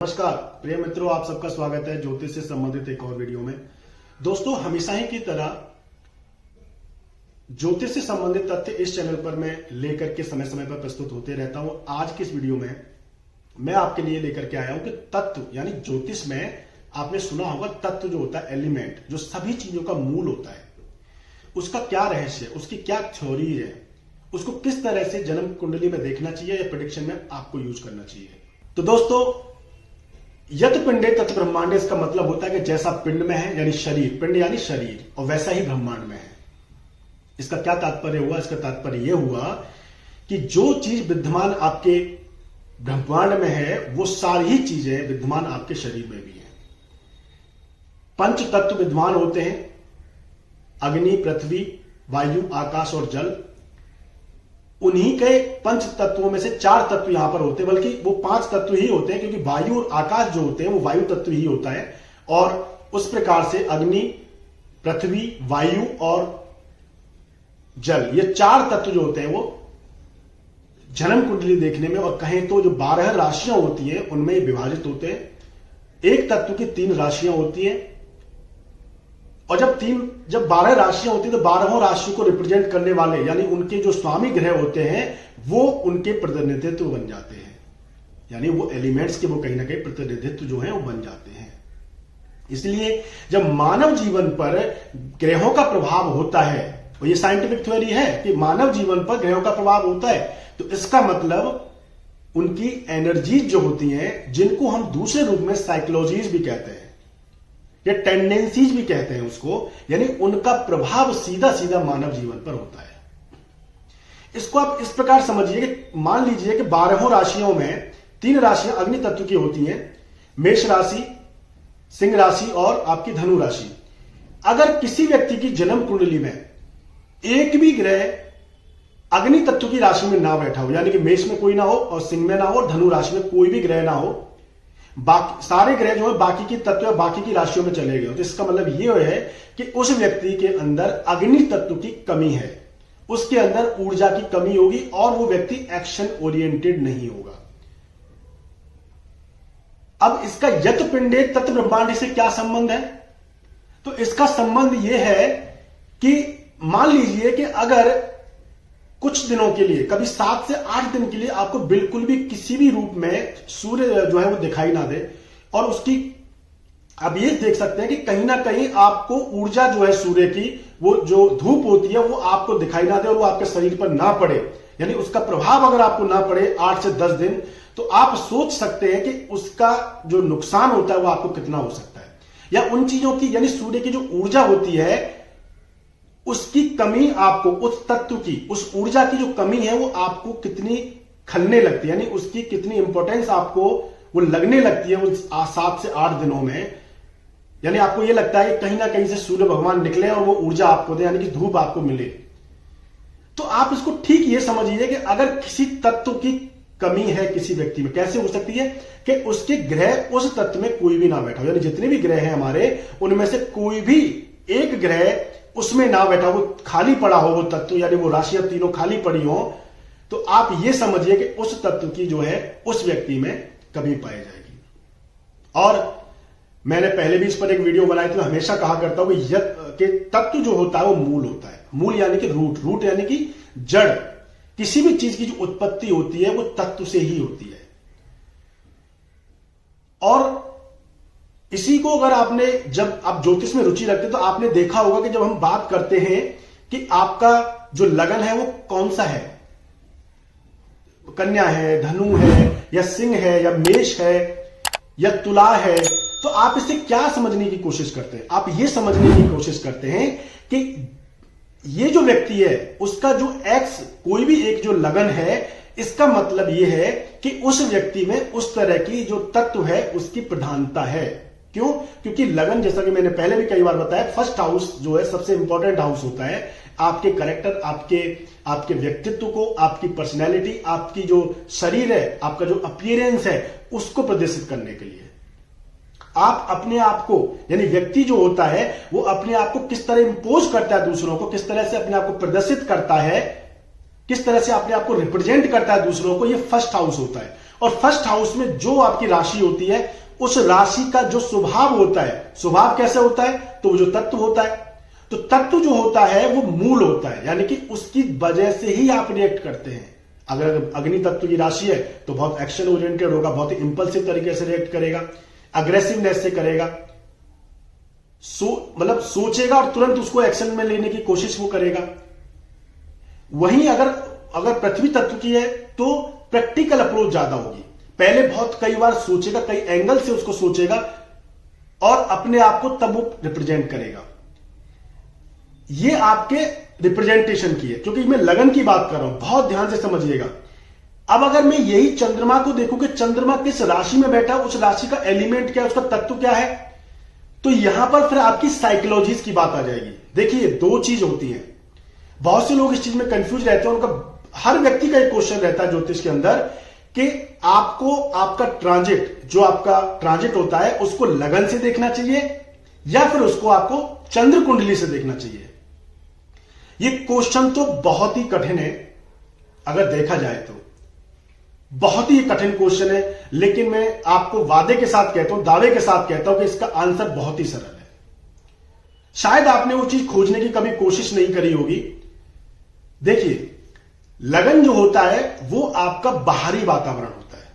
नमस्कार प्रिय मित्रों, आप सबका स्वागत है ज्योतिष से संबंधित एक और वीडियो में। दोस्तों, हमेशा ही की तरह ज्योतिष से संबंधित तथ्य इस चैनल पर मैं लेकर के समय समय पर प्रस्तुत होते रहता हूं। आज की इस वीडियो में मैं आपके लिए लेकर के आया हूं कि तत्व यानी ज्योतिष में आपने सुना होगा तत्व जो होता है, एलिमेंट, जो सभी चीजों का मूल होता है, उसका क्या रहस्य है, उसकी क्या थ्योरी है, उसको किस तरह से जन्म कुंडली में देखना चाहिए या प्रेडिक्शन में आपको यूज करना चाहिए। तो दोस्तों, यत पिंडे तत् ब्रह्मांडे, इसका मतलब होता है कि जैसा पिंड में है यानी शरीर, पिंड यानी शरीर, और वैसा ही ब्रह्मांड में है। इसका क्या तात्पर्य हुआ? इसका तात्पर्य यह हुआ कि जो चीज विद्यमान आपके ब्रह्मांड में है वो सारी ही चीजें विद्यमान आपके शरीर में भी है। पंच तत्व विद्यमान होते हैं, अग्नि, पृथ्वी, वायु, आकाश और जल। उन्हीं के पंच तत्वों में से चार तत्व यहां पर होते हैं, बल्कि वो पांच तत्व ही होते हैं, क्योंकि वायु और आकाश जो होते हैं वो वायु तत्व ही होता है। और उस प्रकार से अग्नि, पृथ्वी, वायु और जल, ये चार तत्व जो होते हैं वो जन्म कुंडली देखने में, और कहें तो जो 12 राशियां होती हैं उनमें विभाजित होते हैं। एक तत्व की 3 राशियां होती हैं, और जब 12 राशियां होती है तो 12 राशियों को रिप्रेजेंट करने वाले यानी उनके जो स्वामी ग्रह होते हैं वो उनके प्रतिनिधित्व बन जाते हैं, यानी वो एलिमेंट्स के वो कहीं ना कहीं प्रतिनिधित्व जो है वो बन जाते हैं। इसलिए जब मानव जीवन पर ग्रहों का प्रभाव होता है, और ये साइंटिफिक थ्योरी है कि मानव जीवन पर ग्रहों का प्रभाव होता है, तो इसका मतलब उनकी एनर्जीज जो होती हैं, जिनको हम दूसरे रूप में साइकोलॉजीज भी कहते हैं या टेंडेंसीज भी कहते हैं उसको, यानी उनका प्रभाव सीधा सीधा मानव जीवन पर होता है। इसको आप इस प्रकार समझिए कि मान लीजिए कि 12 राशियों में 3 राशियां अग्नि तत्व की होती हैं, मेष राशि, सिंह राशि और आपकी धनु राशि। अगर किसी व्यक्ति की जन्म कुंडली में एक भी ग्रह अग्नि तत्व की राशि में ना बैठा हो, यानी कि मेष में कोई ना हो और सिंह में ना हो और धनु राशि में कोई भी ग्रह ना हो, बाकी सारे ग्रह जो है बाकी की तत्व या बाकी की राशियों में चले गए, तो इसका मतलब यह है कि उस व्यक्ति के अंदर अग्नि तत्व की कमी है, उसके अंदर ऊर्जा की कमी होगी और वो व्यक्ति एक्शन ओरिएंटेड नहीं होगा। अब इसका यत पिंडे तत् ब्रह्मांड से क्या संबंध है? तो इसका संबंध यह है कि मान लीजिए कि अगर कुछ दिनों के लिए, कभी 7 से 8 दिन के लिए आपको बिल्कुल भी किसी भी रूप में सूर्य जो है वो दिखाई ना दे, और उसकी आप ये देख सकते हैं कि कहीं ना कहीं आपको ऊर्जा जो है सूर्य की, वो जो धूप होती है वो आपको दिखाई ना दे और वो आपके शरीर पर ना पड़े, यानी उसका प्रभाव अगर आपको ना पड़े 8 से 10 दिन, तो आप सोच सकते हैं कि उसका जो नुकसान होता है वो आपको कितना हो सकता है। या उन चीजों की, यानी सूर्य की जो ऊर्जा होती है उसकी कमी आपको, उस तत्व की, उस ऊर्जा की जो कमी है वो आपको कितनी खलने लगती है, यानी उसकी कितनी इंपॉर्टेंस आपको वो लगने लगती है उस 7 से 8 दिनों में। यानी आपको ये लगता है कि कहीं ना कहीं से सूर्य भगवान निकले और वो ऊर्जा आपको दे, यानी कि धूप आपको मिले। तो आप इसको ठीक ये समझिए कि अगर किसी तत्व की कमी है किसी व्यक्ति में, कैसे हो सकती है कि उसके ग्रह उस तत्व में कोई भी ना बैठा हो, यानी जितने भी ग्रह हैं हमारे उनमें से कोई भी एक ग्रह उसमें ना बैठा, वो खाली पड़ा हो, वो तत्व यानी वो राशियां तीनों खाली पड़ी हो, तो आप ये समझिए कि उस तत्व की जो है उस व्यक्ति में कमी पाई जाएगी। और मैंने पहले भी इस पर एक वीडियो बनाई थी, हमेशा कहा करता हूं कि तत्व जो होता है वो मूल होता है। मूल यानी कि रूट यानी कि जड़। किसी भी चीज की जो उत्पत्ति होती है वो तत्व से ही होती है। और इसी को अगर आपने, जब आप ज्योतिष में रुचि रखते तो आपने देखा होगा कि जब हम बात करते हैं कि आपका जो लगन है वो कौन सा है, कन्या है, धनु है या सिंह है या मेष है या तुला है, तो आप इसे क्या समझने की कोशिश करते हैं? आप ये समझने की कोशिश करते हैं कि ये जो व्यक्ति है उसका जो एक्स, कोई भी एक जो लगन है, इसका मतलब यह है कि उस व्यक्ति में उस तरह की जो तत्व है उसकी प्रधानता है। क्यों? क्योंकि लगन, जैसा कि मैंने पहले भी कई बार बताया, फर्स्ट हाउस जो है सबसे इंपॉर्टेंट हाउस होता है आपके कैरेक्टर, आपके व्यक्तित्व को, आपकी पर्सनैलिटी, आपकी जो शरीर है, आपका जो अपीयरेंस है उसको प्रदर्शित करने के लिए। आप अपने आप को, यानी व्यक्ति जो होता है वो अपने आप को किस तरह इंपोज करता है दूसरों को, किस तरह से अपने आप को प्रदर्शित करता है, किस तरह से अपने आप को रिप्रेजेंट करता है दूसरों को, ये फर्स्ट हाउस होता है। और फर्स्ट हाउस में जो आपकी राशि होती है, उस राशि का जो स्वभाव होता है, स्वभाव कैसे होता है, तो वो जो तत्व होता है, तो तत्व जो होता है वो मूल होता है, यानी कि उसकी वजह से ही आप रिएक्ट करते हैं। अगर अग्नि तत्व की राशि है तो बहुत एक्शन ओरिएंटेड होगा, बहुत ही इंपल्सिव तरीके से रिएक्ट करेगा, अग्रेसिवनेस से करेगा, मतलब सोचेगा और तुरंत उसको एक्शन में लेने की कोशिश वो करेगा। वहीं अगर पृथ्वी तत्व की है तो प्रैक्टिकल अप्रोच ज्यादा होगी, पहले बहुत कई बार सोचेगा, कई एंगल से उसको सोचेगा और अपने आप को तब वो रिप्रेजेंट करेगा। ये आपके रिप्रेजेंटेशन की है, क्योंकि मैं लगन की बात कर रहा हूं, बहुत ध्यान से समझिएगा। अब अगर मैं यही चंद्रमा को देखूं कि चंद्रमा किस राशि में बैठा, उस राशि का एलिमेंट क्या है, उसका तत्व क्या है, तो यहां पर फिर आपकी साइकोलॉजीज की बात आ जाएगी। देखिए, दो चीज होती है, बहुत से लोग इस चीज में कंफ्यूज रहते हैं, उनका हर व्यक्ति का एक क्वेश्चन रहता है ज्योतिष के अंदर कि आपको आपका ट्रांजिट, जो आपका ट्रांजिट होता है, उसको लगन से देखना चाहिए या फिर उसको आपको चंद्र कुंडली से देखना चाहिए। ये क्वेश्चन तो बहुत ही कठिन है, अगर देखा जाए तो बहुत ही कठिन क्वेश्चन है, लेकिन मैं आपको वादे के साथ कहता हूं, दावे के साथ कहता हूं कि इसका आंसर बहुत ही सरल है। शायद आपने वो चीज खोजने की कभी कोशिश नहीं करी होगी। देखिए, लगन जो होता है वो आपका बाहरी वातावरण होता है,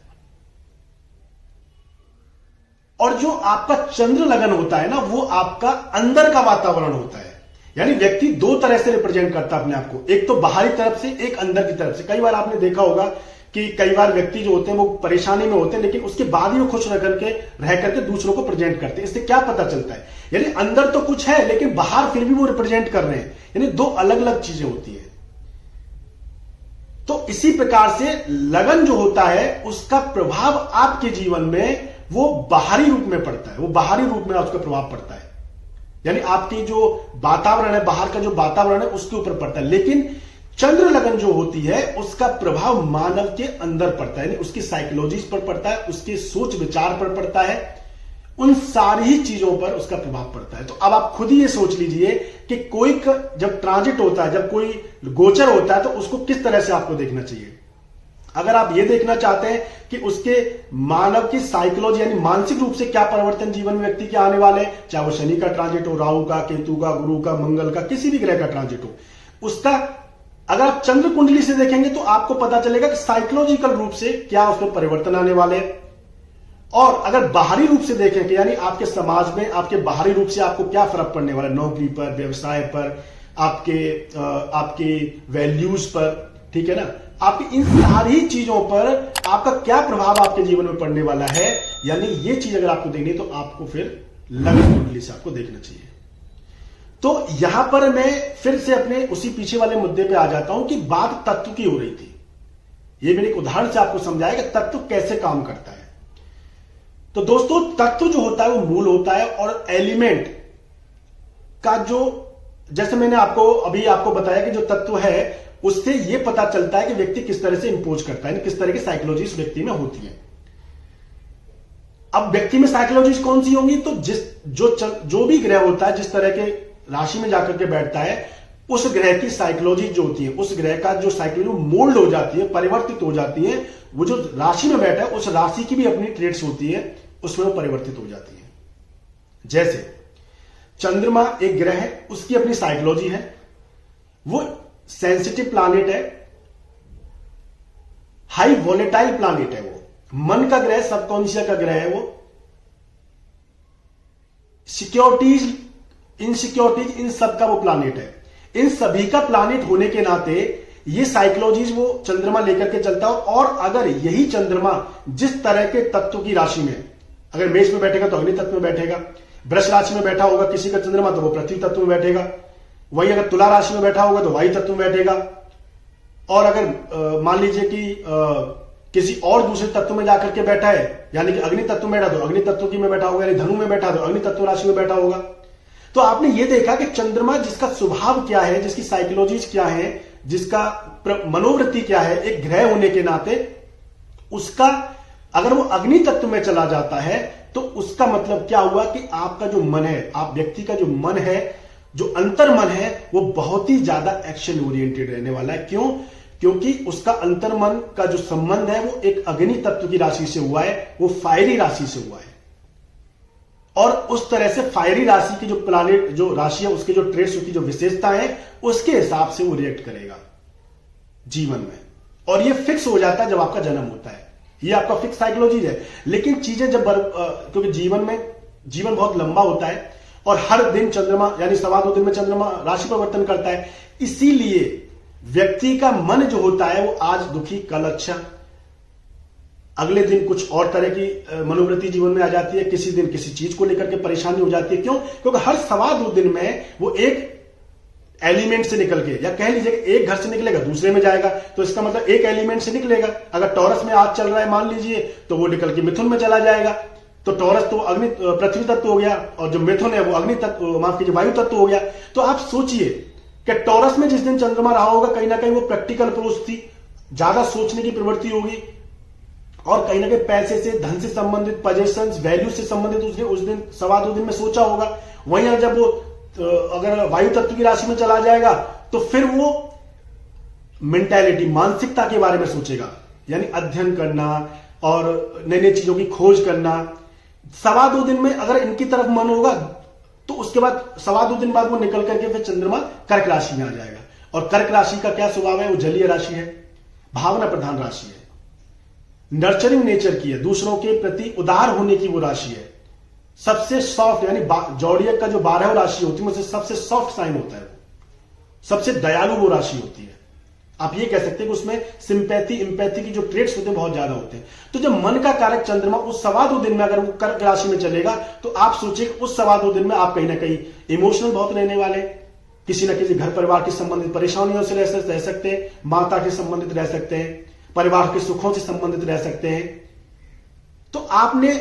और जो आपका चंद्र लगन होता है ना, वो आपका अंदर का वातावरण होता है। यानी व्यक्ति दो तरह से रिप्रेजेंट करता है अपने आप को, एक तो बाहरी तरफ से, एक अंदर की तरफ से। कई बार आपने देखा होगा कि कई बार व्यक्ति जो होते हैं वो परेशानी में होते हैं, लेकिन उसके बाद ही वो खुश रह करके दूसरों को प्रेजेंट करते हैं। इससे क्या पता चलता है, यानी अंदर तो कुछ है लेकिन बाहर फिर भी वो रिप्रेजेंट कर रहे हैं, यानी दो अलग अलग चीजें होती है। तो इसी प्रकार से लगन जो होता है उसका प्रभाव आपके जीवन में वो बाहरी रूप में पड़ता है, वो बाहरी रूप में उसका प्रभाव पड़ता है, यानी आपकी जो वातावरण है, बाहर का जो वातावरण है उसके ऊपर पड़ता है। लेकिन चंद्र लगन जो होती है उसका प्रभाव मानव के अंदर पड़ता है, यानी उसकी साइकोलॉजी पर पड़ता है, उसके सोच विचार पर पड़ता है, उन सारी चीजों पर उसका प्रभाव पड़ता है। तो अब आप खुद ही ये सोच लीजिए कि कोई जब ट्रांजिट होता है, जब कोई गोचर होता है, तो उसको किस तरह से आपको देखना चाहिए। अगर आप ये देखना चाहते हैं कि उसके मानव की साइकोलॉजी यानी मानसिक रूप से क्या परिवर्तन जीवन में व्यक्ति के आने वाले, चाहे वो शनि का ट्रांजिट हो, राहु का, केतु का, गुरु का, मंगल का, किसी भी ग्रह का ट्रांजिट हो, उसका अगर आप चंद्र कुंडली से देखेंगे तो आपको पता चलेगा कि साइकोलॉजिकल रूप से क्या उसमें परिवर्तन आने वाले हैं। और अगर बाहरी रूप से देखें कि यानी आपके समाज में आपके बाहरी रूप से आपको क्या फर्क पड़ने वाला है, नौकरी पर, व्यवसाय पर, आपके वैल्यूज पर, ठीक है ना, आपकी इन सारी चीजों पर आपका क्या प्रभाव आपके जीवन में पड़ने वाला है, यानी ये चीज अगर आपको देखनी है तो आपको फिर लगन कुंडली से आपको देखना चाहिए। तो यहां पर मैं फिर से अपने उसी पीछे वाले मुद्दे पे आ जाता हूं कि बात तत्व की हो रही थी। ये मैंने एक उदाहरण से आपको समझाया कि तत्व कैसे काम करता है। तो दोस्तों, तत्व जो होता है वो मूल होता है, और एलिमेंट का जो, जैसे मैंने अभी आपको बताया कि जो तत्व है उससे यह पता चलता है कि व्यक्ति किस तरह से इंपोज करता है, किस तरह की साइकोलॉजी उस व्यक्ति में होती है। अब व्यक्ति में साइकोलॉजी कौन सी होंगी, तो जो भी ग्रह होता है, जिस तरह के राशि में जाकर के बैठता है, उस ग्रह की साइकोलॉजी जो होती है, उस ग्रह का जो साइकोलॉजी मोल्ड हो जाती है, परिवर्तित हो जाती है। वो जो राशि में बैठा है उस राशि की भी अपनी ट्रेड्स होती है, उसमें वो परिवर्तित हो जाती है। जैसे चंद्रमा एक ग्रह है, उसकी अपनी साइकोलॉजी है, वो सेंसिटिव प्लैनेट है, हाई वोलेटाइल प्लैनेट है, वो मन का ग्रह, सबकॉन्शियस का ग्रह है, वो सिक्योरिटीज, इनसिक्योरिटीज, इन सब का वो प्लैनेट है। इन सभी का प्लैनेट होने के नाते ये साइकोलॉजीज वो चंद्रमा लेकर के चलता है। और अगर यही चंद्रमा जिस तरह के तत्व की राशि में, अगर मेष में बैठेगा तो अग्नि तत्व में बैठेगा, वृष राशि में बैठा होगा किसी का चंद्रमा तो वो पृथ्वी तत्व में बैठेगा, वही अगर तुला राशि में बैठा होगा तो वायु तत्व में बैठेगा, और अगर मान लीजिए कि किसी और दूसरे तत्व में जाकर के बैठा है, यानी कि अग्नि तत्व में बैठा तो अग्नि तत्व की में बैठा होगा, यानी धनु में बैठा तो अग्नि तत्व राशि में बैठा होगा। तो आपने ये देखा कि चंद्रमा जिसका स्वभाव क्या है, जिसकी साइकोलॉजीज क्या है, जिसका मनोवृत्ति क्या है, एक ग्रह होने के नाते उसका अगर वो अग्नि तत्व में चला जाता है तो उसका मतलब क्या हुआ कि आपका जो मन है, आप व्यक्ति का जो मन है, जो अंतर मन है, वो बहुत ही ज्यादा एक्शन ओरिएंटेड रहने वाला है। क्यों? क्योंकि उसका अंतर्मन का जो संबंध है वो एक अग्नि तत्व की राशि से हुआ है, वो फायरी राशि से हुआ है। और उस तरह से फायरी राशि की जो प्लानेट, जो राशि है, उसके जो ट्रेड्स, उसकी जो विशेषता है, उसके हिसाब से वो रिएक्ट करेगा जीवन में। और ये फिक्स हो जाता है जब आपका जन्म होता है, ये आपका फिक्स साइकोलॉजी है। लेकिन चीजें जब क्योंकि जीवन बहुत लंबा होता है और हर दिन चंद्रमा यानी 2.25 दिन में चंद्रमा राशि परिवर्तन करता है, इसीलिए व्यक्ति का मन जो होता है वो आज दुखी कल अच्छा, अगले दिन कुछ और तरह की मनोवृत्ति जीवन में आ जाती है, किसी दिन किसी चीज को लेकर के परेशानी हो जाती है। क्यों? क्योंकि हर 2.25 दिन में वो एक एलिमेंट से निकल के, या कह लीजिए एक घर से निकलेगा दूसरे में जाएगा, तो इसका मतलब एक एलिमेंट से निकलेगा। अगर टॉरस में आज चल रहा है मान लीजिए, तो वो निकल के मिथुन में चला जाएगा, तो टॉरस तो अग्नि पृथ्वी तत्व हो गया, और जो मिथुन है वो अग्नि तत्व, माफ कीजिए, वायु तत्व हो गया। तो आप सोचिए कि टॉरस में जिस दिन चंद्रमा रहा होगा, कहीं ना कहीं वो प्रैक्टिकल अप्रोच थी, ज्यादा सोचने की प्रवृत्ति होगी, और कहीं ना कहीं पैसे से, धन से संबंधित, पोजेशंस, वैल्यू से संबंधित उसने उस दिन 2.25 दिन में सोचा होगा। वहीं जब वो अगर वायु तत्व की राशि में चला जाएगा, तो फिर वो मेंटालिटी, मानसिकता के बारे में सोचेगा, यानी अध्ययन करना और नई नई चीजों की खोज करना। 2.25 दिन में अगर इनकी तरफ मन होगा, तो उसके बाद 2.25 दिन बाद वो निकल करके फिर चंद्रमा कर्क राशि में आ जाएगा। और कर्क राशि का क्या स्वभाव है? वो जलीय राशि है, भावना प्रधान राशि है, नर्चरिंग नेचर की है, दूसरों के प्रति उदार होने की वो राशि है, सबसे सॉफ्ट, यानी जॉडियक का जो 12 राशि होती है उससे सबसे सॉफ्ट साइन होता है, वो सबसे दयालु वो राशि होती है। आप ये कह सकते हैं कि उसमें सिंपैथी, इंपैथी की जो ट्रेट्स होते हैं बहुत ज्यादा होते हैं। तो जब मन का कारक चंद्रमा उस 2.25 दिन में अगर वो कर्क राशि में चलेगा, तो आप सोचिए उस 2.25 दिन में आप कहीं ना कहीं इमोशनल बहुत रहने वाले, किसी न किसी घर परिवार के संबंधित परेशानियों से रह सकते हैं, माता के संबंधित रह सकते हैं, परिवार के सुखों से संबंधित रह सकते हैं। तो आपने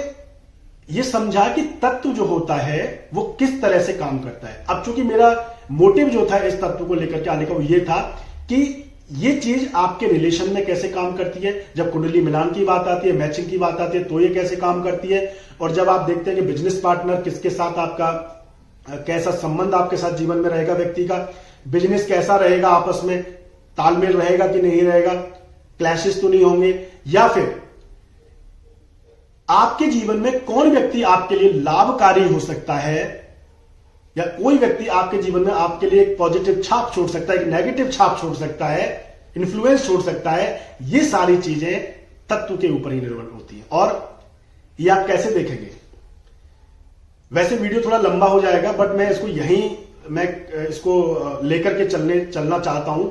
ये समझा कि तत्व जो होता है वो किस तरह से काम करता है। अब चूंकि मेरा मोटिव जो था इस तत्व को लेकर के आने का वो ये था कि ये चीज आपके रिलेशन में कैसे काम करती है, जब कुंडली मिलान की बात आती है, मैचिंग की बात आती है, तो ये कैसे काम करती है, और जब आप देखते हैं कि बिजनेस पार्टनर किसके साथ आपका कैसा संबंध आपके साथ जीवन में रहेगा, व्यक्ति का बिजनेस कैसा रहेगा, आपस में तालमेल रहेगा कि नहीं रहेगा, क्लैशेस तो नहीं होंगे, या फिर आपके जीवन में कौन व्यक्ति आपके लिए लाभकारी हो सकता है, या कोई व्यक्ति आपके जीवन में आपके लिए एक पॉजिटिव छाप छोड़ सकता है, एक नेगेटिव छाप छोड़ सकता है, इन्फ्लुएंस छोड़ सकता है। ये सारी चीजें तत्व के ऊपर ही निर्भर होती है। और ये आप कैसे देखेंगे? वैसे वीडियो थोड़ा लंबा हो जाएगा, बट मैं इसको लेकर के चलना चाहता हूं।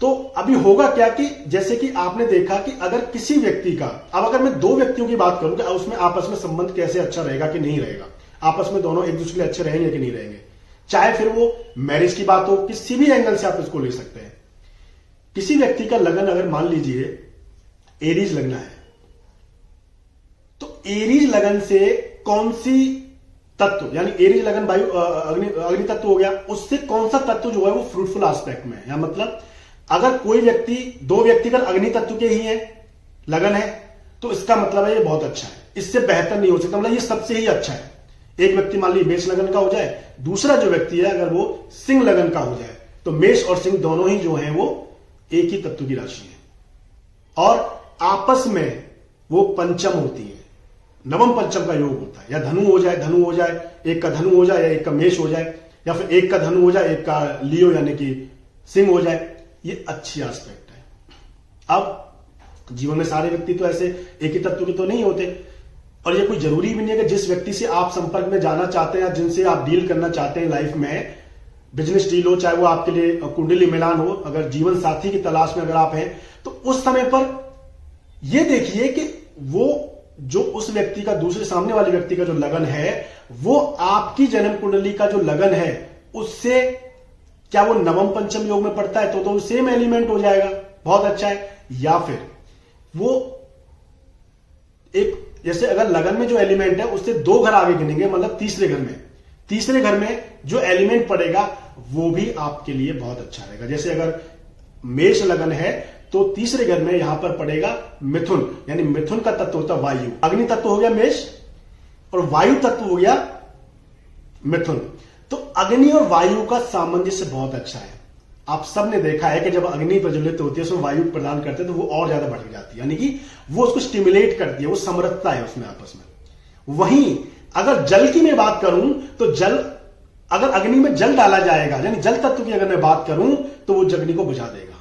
तो अभी होगा क्या कि जैसे कि आपने देखा कि अगर किसी व्यक्ति का, अब अगर मैं 2 व्यक्तियों की बात करूं कि उसमें आपस में संबंध कैसे अच्छा रहेगा कि नहीं रहेगा, आपस में दोनों एक दूसरे के लिए अच्छे रहेंगे कि नहीं रहेंगे, चाहे फिर वो मैरिज की बात हो, किसी भी एंगल से आप इसको ले सकते हैं। किसी व्यक्ति का लगन अगर मान लीजिए एरीज लगना है, तो एरीज लगन से कौन सी तत्व, यानी एरीज लगन वायु अग्नि तत्व हो गया, उससे कौन सा तत्व जो है वो फ्रूटफुल एस्पेक्ट में है। या मतलब अगर कोई व्यक्ति, 2 व्यक्ति अगर अग्नि तत्व के ही है, लगन है, तो इसका मतलब है ये बहुत अच्छा है, इससे बेहतर नहीं हो सकता, मतलब ये सबसे ही अच्छा है। एक व्यक्ति मान लीजिए मेष लगन का हो जाए, दूसरा जो व्यक्ति है अगर वो सिंह लगन का हो जाए, तो मेष और सिंह दोनों ही जो है वो एक ही तत्व की राशि है, और आपस में वो पंचम होती है, नवम पंचम का योग होता है। या धनु हो जाए, एक का धनु हो जाए, या एक का मेष हो जाए, या फिर एक का धनु हो जाए, एक का लियो यानी कि सिंह हो जाए, ये अच्छी एस्पेक्ट है। अब जीवन में सारे व्यक्ति तो ऐसे एक ही तत्व के तो नहीं होते, और ये कोई जरूरी भी नहीं है कि जिस व्यक्ति से आप संपर्क में जाना चाहते हैं या जिनसे आप डील करना चाहते हैं लाइफ में, बिजनेस डील हो, चाहे वो आपके लिए कुंडली मिलान हो, अगर जीवन साथी की तलाश में अगर आप हैं, तो उस समय पर यह देखिए कि वो जो उस व्यक्ति का, दूसरे सामने वाले व्यक्ति का जो लगन है, वो आपकी जन्म कुंडली का जो लगन है उससे क्या वो नवम पंचम योग में पड़ता है, तो सेम एलिमेंट हो जाएगा, बहुत अच्छा है। या फिर वो एक, जैसे अगर लगन में जो एलिमेंट है उससे 2 घर आगे गिनेंगे, मतलब तीसरे घर में जो एलिमेंट पड़ेगा वो भी आपके लिए बहुत अच्छा रहेगा। जैसे अगर मेष लगन है तो तीसरे घर में यहां पर पड़ेगा मिथुन, यानी मिथुन का तत्व होता है वायु, अग्नि तत्व हो गया मेष और वायु तत्व हो गया मिथुन। तो अग्नि और वायु का सामंजस्य बहुत अच्छा है। आप सबने देखा है कि जब अग्नि प्रज्वलित होती है उसमें वायु प्रदान करते हैं तो वो और ज्यादा बढ़ जाती है, यानी कि वो उसको स्टिमुलेट करती है, वो समृद्धता है उसमें आपस में। वहीं अगर जल की मैं बात करूं तो जल, अगर अग्नि में जल डाला जाएगा, यानी जल तत्व की अगर मैं बात करूं तो वो अग्नि को बुझा देगा।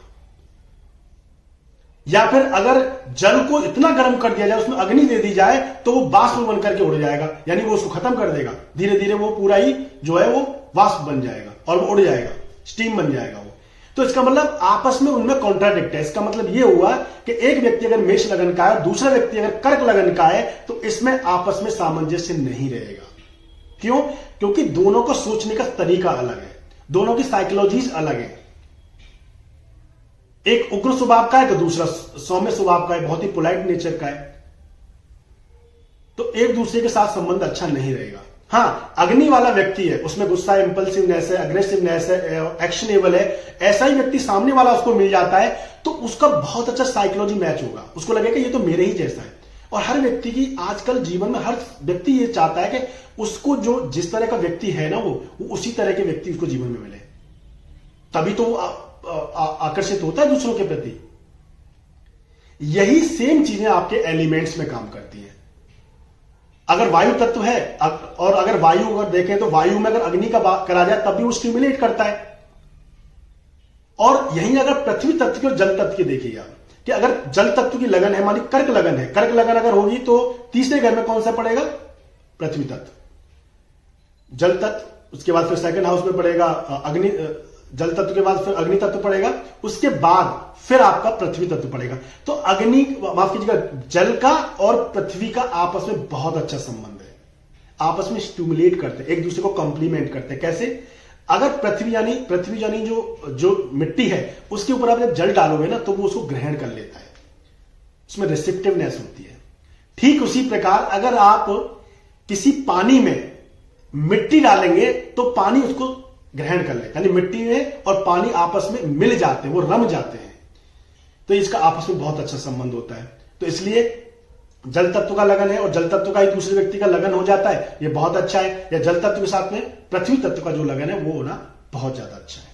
या फिर अगर जल को इतना गर्म कर दिया जाए, उसमें अग्नि दे दी जाए, तो वो वाष्प बन करके उड़ जाएगा, यानी वो उसको खत्म कर देगा। धीरे धीरे वो पूरा ही जो है वो वाष्प बन जाएगा और वो उड़ जाएगा, स्टीम बन जाएगा वो। तो इसका मतलब आपस में उनमें कॉन्ट्राडिक्ट है। इसका मतलब ये हुआ कि एक व्यक्ति अगर मेष लगन का है और दूसरा व्यक्ति अगर कर्क लगन का है तो इसमें आपस में सामंजस्य नहीं रहेगा। क्यों? क्योंकि दोनों को सोचने का तरीका अलग है, दोनों की साइकोलॉजीज अलग है। एक उग्र स्वभाव का है तो दूसरा सौम्य स्वभाव का है, बहुत ही पोलाइट नेचर का है। तो एक दूसरे के साथ संबंध अच्छा नहीं रहेगा। हां, अग्नि वाला व्यक्ति है, उसमें गुस्सा, इंपल्सिवनेस है, अग्रेसिवनेस है, एक्शनेबल है, ऐसा ही व्यक्ति सामने वाला उसको मिल जाता है तो उसका बहुत अच्छा साइकोलॉजी मैच होगा। उसको लगेगा ये तो मेरे ही जैसा है। और हर व्यक्ति की आजकल जीवन में हर व्यक्ति ये चाहता है कि उसको जो जिस तरह का व्यक्ति है ना वो उसी तरह के व्यक्ति उसको जीवन में मिले, तभी तो वो आकर्षित होता है दूसरों के प्रति। यही सेम चीजें आपके एलिमेंट्स में काम करती हैं। अगर वायु तत्व है और अगर वायु अगर देखें तो वायु में अगर अग्नि का बात करा जाए तब भी वो स्टिमुलेट करता है। और यहीं अगर पृथ्वी तत्व की और जल तत्व की देखिए आप कि अगर जल तत्व की लगन है, मानी कर्क लगन है, कर्क लगन अगर होगी तो तीसरे घर में कौन सा पड़ेगा? पृथ्वी तत्व। जल तत्व, उसके बाद फिर सेकंड हाउस में पड़ेगा अग्नि, जल तत्व के बाद फिर अग्नि तत्व पड़ेगा, उसके बाद फिर आपका पृथ्वी तत्व पड़ेगा। तो अग्नि, माफ कीजिएगा, जल का और पृथ्वी का आपस में बहुत अच्छा संबंध है, आपस में स्टिमुलेट करते हैं, एक दूसरे को कॉम्प्लीमेंट करते हैं। कैसे? अगर पृथ्वी यानी जो मिट्टी है उसके ऊपर आप जब जल डालोगे ना तो वो उसको ग्रहण कर लेता है, उसमें रिसेप्टिवनेस होती है। ठीक उसी प्रकार अगर आप किसी पानी में मिट्टी डालेंगे तो पानी उसको ग्रहण कर लेता है, यानी मिट्टी में और पानी आपस में मिल जाते हैं, वो रम जाते हैं। तो इसका आपस में बहुत अच्छा संबंध होता है। तो इसलिए जल तत्व का लगन है और जल तत्व का एक दूसरे व्यक्ति का लगन हो जाता है, ये बहुत अच्छा है। या जल तत्व के साथ में पृथ्वी तत्व का जो लगन है वो होना बहुत ज्यादा अच्छा है।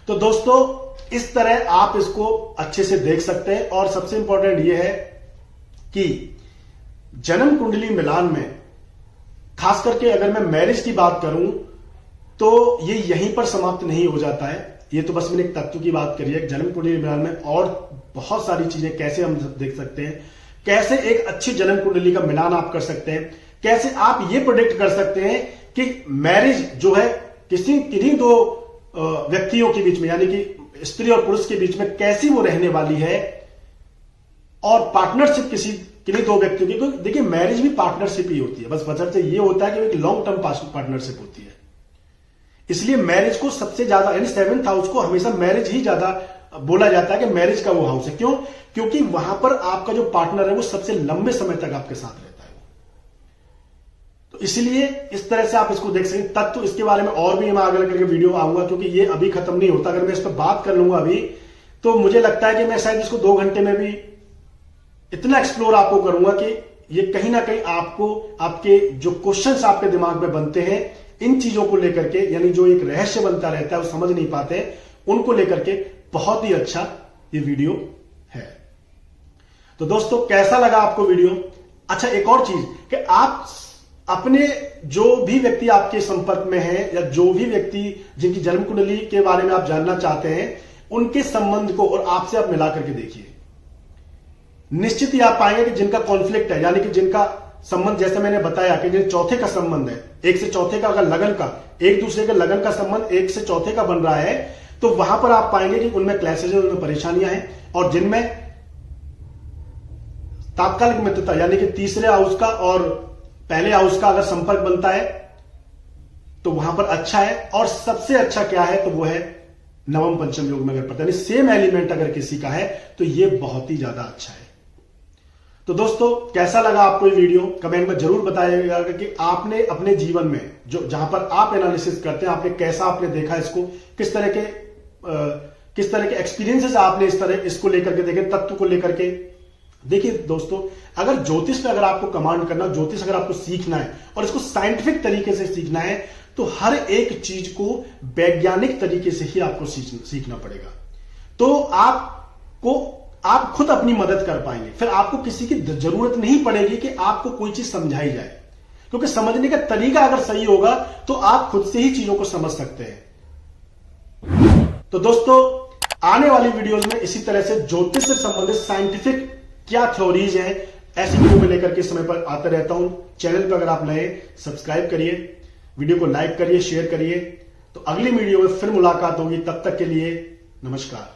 तो दोस्तों इस तरह आप इसको अच्छे से देख सकते हैं। और सबसे इंपॉर्टेंट यह है कि जन्म कुंडली मिलान में खास करके अगर मैं मैरिज की बात करूं तो ये यहीं पर समाप्त नहीं हो जाता है। ये तो बस मैंने एक तत्व की बात करी है। जन्म कुंडली मिलान में और बहुत सारी चीजें कैसे हम देख सकते हैं, कैसे एक अच्छी जन्म कुंडली का मिलान आप कर सकते हैं, कैसे आप ये प्रोडिक्ट कर सकते हैं कि मैरिज जो है किन्हीं दो व्यक्तियों के बीच में, यानी कि स्त्री और पुरुष के बीच में कैसी वो रहने वाली है, और पार्टनरशिप किन्हीं दो व्यक्तियों की। देखिए मैरिज भी पार्टनरशिप ही होती है, बस बशर्ते ये होता है कि एक लॉन्ग टर्म पार्टनरशिप होती है। इसलिए मैरिज को सबसे ज्यादा, यानी 7th हाउस को हमेशा मैरिज ही ज्यादा बोला जाता है कि मैरिज का वो हाउस है। क्यों? क्योंकि वहां पर आपका जो पार्टनर है वो सबसे लंबे समय तक आपके साथ रहता है। तो इसलिए इस तरह से आप इसको देख सकते। तत्व इसके बारे में और भी मैं आगे करके वीडियो आऊंगा, क्योंकि ये अभी खत्म नहीं होता। अगर मैं इस पर बात कर लूंगा अभी तो मुझे लगता है कि मैं शायद इसको 2 घंटे में भी इतना एक्सप्लोर आपको करूंगा कि ये कहीं ना कहीं आपको, आपके जो क्वेश्चंस आपके दिमाग में बनते हैं इन चीजों को लेकर के, यानी जो एक रहस्य बनता रहता है वो समझ नहीं पाते, उनको लेकर के बहुत ही अच्छा ये वीडियो है। तो दोस्तों कैसा लगा आपको वीडियो? अच्छा एक और चीज कि आप अपने जो भी व्यक्ति आपके संपर्क में है या जो भी व्यक्ति जिनकी जन्म कुंडली के बारे में आप जानना चाहते हैं उनके संबंध को और आपसे आप मिला करके देखिए। निश्चित ही आप पाएंगे कि जिनका कॉन्फ्लिक्ट है, यानी कि जिनका संबंध, जैसे मैंने बताया कि जिन चौथे का संबंध है, एक से चौथे का अगर लगन का, एक दूसरे के लगन का संबंध एक से चौथे का बन रहा है तो वहां पर आप पाएंगे कि उनमें क्लैशेज है, उनमें परेशानियां हैं। और जिनमें तात्कालिक मित्रता, यानी कि तीसरे हाउस का और पहले हाउस का अगर संपर्क बनता है तो वहां पर अच्छा है। और सबसे अच्छा क्या है तो वो है नवम पंचम योग में अगर पता नहीं सेम एलिमेंट अगर किसी का है तो ये बहुत ही ज्यादा अच्छा है। तो दोस्तों कैसा लगा आपको ये वीडियो? कमेंट में जरूर बताइएगा कि आपने अपने जीवन में जो जहां पर आप एनालिसिस करते हैं आपने कैसा आपने देखा इसको, किस तरह के एक्सपीरियंसेस आपने इस तरह इसको लेकर के देखे, तत्व को लेकर के। देखिए दोस्तों अगर ज्योतिष पे अगर आपको कमांड करना, ज्योतिष अगर आपको सीखना है और इसको साइंटिफिक तरीके से सीखना है तो हर एक चीज को वैज्ञानिक तरीके से ही आपको सीखना पड़ेगा। तो आप खुद अपनी मदद कर पाएंगे, फिर आपको किसी की जरूरत नहीं पड़ेगी कि आपको कोई चीज समझाई जाए, क्योंकि समझने का तरीका अगर सही होगा तो आप खुद से ही चीजों को समझ सकते हैं। तो दोस्तों, आने वाली वीडियोस में इसी तरह से ज्योतिष से संबंधित साइंटिफिक क्या थ्योरीज हैं, ऐसी वीडियो में लेकर के समय पर आता रहता हूं। चैनल पर अगर आप नए, सब्सक्राइब करिए, वीडियो को लाइक करिए, शेयर करिए। तो अगली वीडियो में फिर मुलाकात होगी, तब तक के लिए नमस्कार।